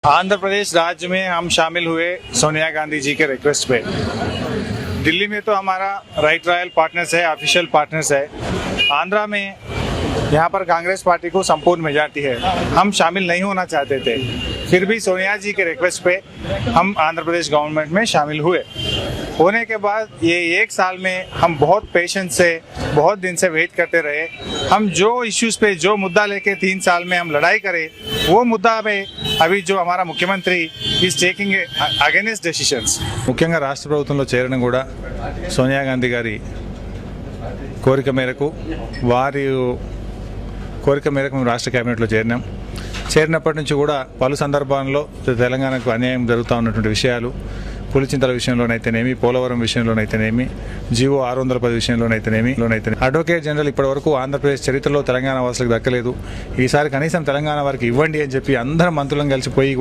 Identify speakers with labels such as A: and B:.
A: आंध्र प्रदेश राज्य में हम शामिल हुए सोनिया गांधी जी के रिक्वेस्ट पे। दिल्ली में तो हमारा राइट रॉयल पार्टनर्स है, ऑफिशियल पार्टनर्स है। आंध्रा में यहाँ पर कांग्रेस पार्टी को संपूर्ण मेजॉरिटी है। हम शामिल नहीं होना चाहते थे, फिर भी सोनिया जी के रिक्वेस्ट पे हम आंध्र प्रदेश गवर्नमेंट में शामिल हुए। होने के बाद ये 1 साल में हम बहुत पेशेंस से, बहुत दिन से वेट करते रहे। हम जो इश्यूज पे, जो मुद्दा लेके 3 साल में हम लड़ाई करें, वो मुद्दा पे अभी जो हमारा मुख्यमंत्री इज टेकिंग अगेंस्ट डिसीजंस। ముఖ్యంగా రాష్ట్ర ప్రభుత్వంలో చేరడం కూడా సోనియా గాంధీ గారి కోరిక మేరకు మేము రాష్ట్ర కేబినెట్లో చేరినప్పటి నుంచి కూడా పలు సందర్భాల్లో తెలంగాణకు అన్యాయం జరుగుతూ ఉన్నటువంటి విషయాలు, పులిచింతల విషయంలోనైతేనేమి, పోలవరం విషయంలోనైతేనేమి, జీవో 610 విషయంలోనైతేనేమి అడ్వకేట్ జనరల్ ఇప్పటివరకు ఆంధ్రప్రదేశ్ చరిత్రలో తెలంగాణ వాసులకు దక్కలేదు. ఈసారి కనీసం తెలంగాణ వారికి ఇవ్వండి అని చెప్పి అందరం మంత్రులను కలిసిపోయి కూడా